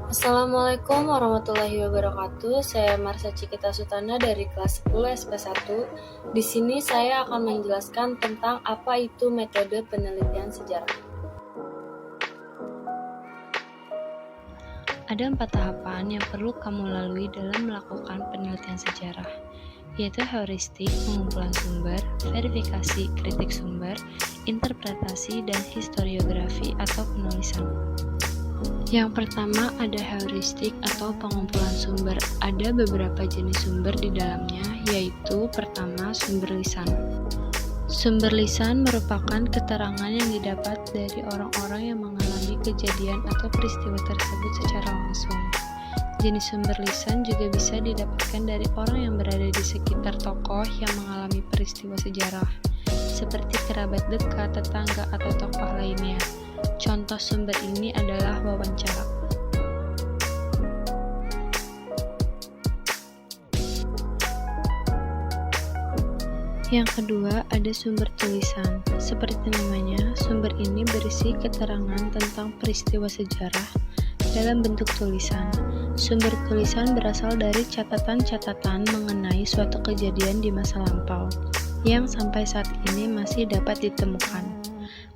Assalamualaikum warahmatullahi wabarakatuh. Saya Marsha Cikita Sutana dari kelas 10 SP1. Di sini saya akan menjelaskan tentang apa itu metode penelitian sejarah. Ada 4 tahapan yang perlu kamu lalui dalam melakukan penelitian sejarah, yaitu heuristik, pengumpulan sumber, verifikasi, kritik sumber, interpretasi, dan historiografi atau penulisan. Yang pertama ada heuristik atau pengumpulan sumber. Ada beberapa jenis sumber di dalamnya, yaitu pertama sumber lisan. Sumber lisan merupakan keterangan yang didapat dari orang-orang yang mengalami kejadian atau peristiwa tersebut secara langsung. Jenis sumber lisan juga bisa didapatkan dari orang yang berada di sekitar tokoh yang mengalami peristiwa sejarah, seperti kerabat dekat, tetangga, atau tokoh lainnya. Contoh sumber ini adalah wawancara. Yang kedua, ada sumber tulisan. Seperti namanya, sumber ini berisi keterangan tentang peristiwa sejarah dalam bentuk tulisan. Sumber tulisan berasal dari catatan-catatan mengenai suatu kejadian di masa lampau, yang sampai saat ini masih dapat ditemukan.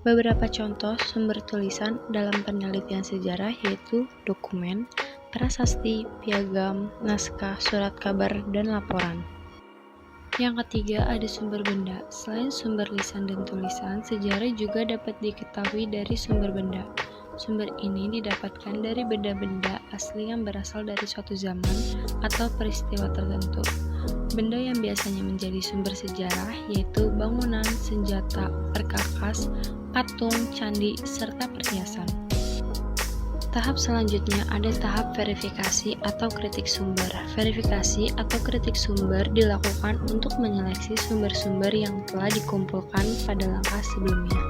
Beberapa contoh sumber tulisan dalam penelitian sejarah yaitu dokumen, prasasti, piagam, naskah, surat kabar, dan laporan. Yang ketiga ada sumber benda. Selain sumber lisan dan tulisan, sejarah juga dapat diketahui dari sumber benda. Sumber ini didapatkan dari benda-benda asli yang berasal dari suatu zaman atau peristiwa tertentu. Benda yang biasanya menjadi sumber sejarah yaitu bangunan, senjata, perkakas, patung, candi, serta perhiasan. Tahap selanjutnya ada tahap verifikasi atau kritik sumber. Verifikasi atau kritik sumber dilakukan untuk menyeleksi sumber-sumber yang telah dikumpulkan pada langkah sebelumnya.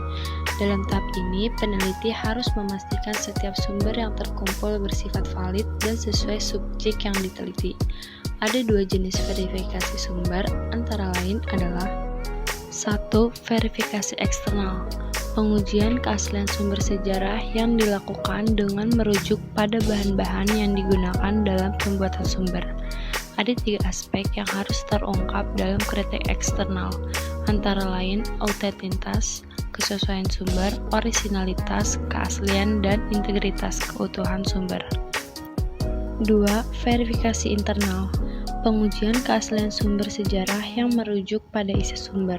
Dalam tahap ini, peneliti harus memastikan setiap sumber yang terkumpul bersifat valid dan sesuai subjek yang diteliti. Ada 2 jenis verifikasi sumber, antara lain adalah 1. Verifikasi eksternal. Pengujian keaslian sumber sejarah yang dilakukan dengan merujuk pada bahan-bahan yang digunakan dalam pembuatan sumber. Ada 3 aspek yang harus terungkap dalam kritik eksternal, antara lain autentisitas, kesesuaian sumber, orisinalitas, keaslian, dan integritas keutuhan sumber. 2. Verifikasi internal. Pengujian keaslian sumber sejarah yang merujuk pada isi sumber.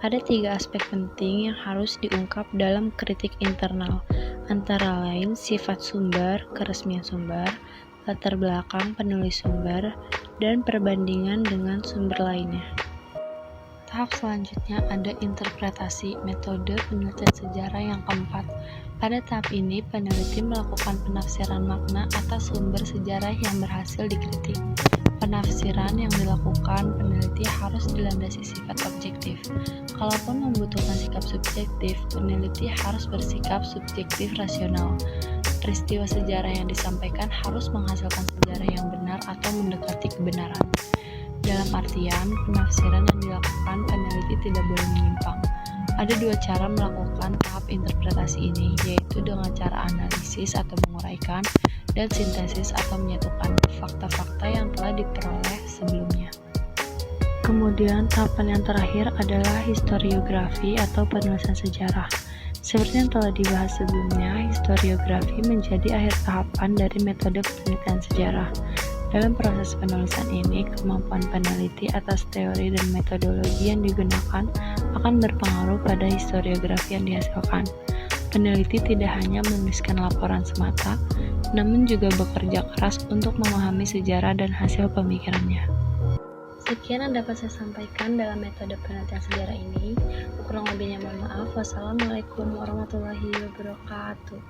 Ada 3 aspek penting yang harus diungkap dalam kritik internal, antara lain sifat sumber, keresmian sumber, latar belakang penulis sumber, dan perbandingan dengan sumber lainnya. Tahap selanjutnya ada interpretasi, metode penelitian sejarah yang keempat. Pada tahap ini, peneliti melakukan penafsiran makna atas sumber sejarah yang berhasil dikritik. Penafsiran yang dilakukan peneliti harus dilandasi sifat objektif. Kalaupun membutuhkan sikap subjektif, peneliti harus bersikap subjektif rasional. Peristiwa sejarah yang disampaikan harus menghasilkan sejarah yang benar atau mendekati kebenaran. Dalam artian, penafsiran yang dilakukan peneliti tidak boleh menyimpang. Ada 2 cara melakukan tahap interpretasi ini, yaitu dengan cara analisis atau menguraikan, dan sintesis atau menyatukan fakta-fakta yang telah diperoleh sebelumnya. Kemudian tahapan yang terakhir adalah historiografi atau penulisan sejarah. Seperti yang telah dibahas sebelumnya, historiografi menjadi akhir tahapan dari metode penelitian sejarah. Dalam proses penulisan ini, kemampuan peneliti atas teori dan metodologi yang digunakan akan berpengaruh pada historiografi yang dihasilkan. Peneliti tidak hanya menuliskan laporan semata, namun juga bekerja keras untuk memahami sejarah dan hasil pemikirannya. Sekian yang dapat saya sampaikan dalam metode penelitian sejarah ini. Kurang lebihnya mohon maaf. Wassalamualaikum warahmatullahi wabarakatuh.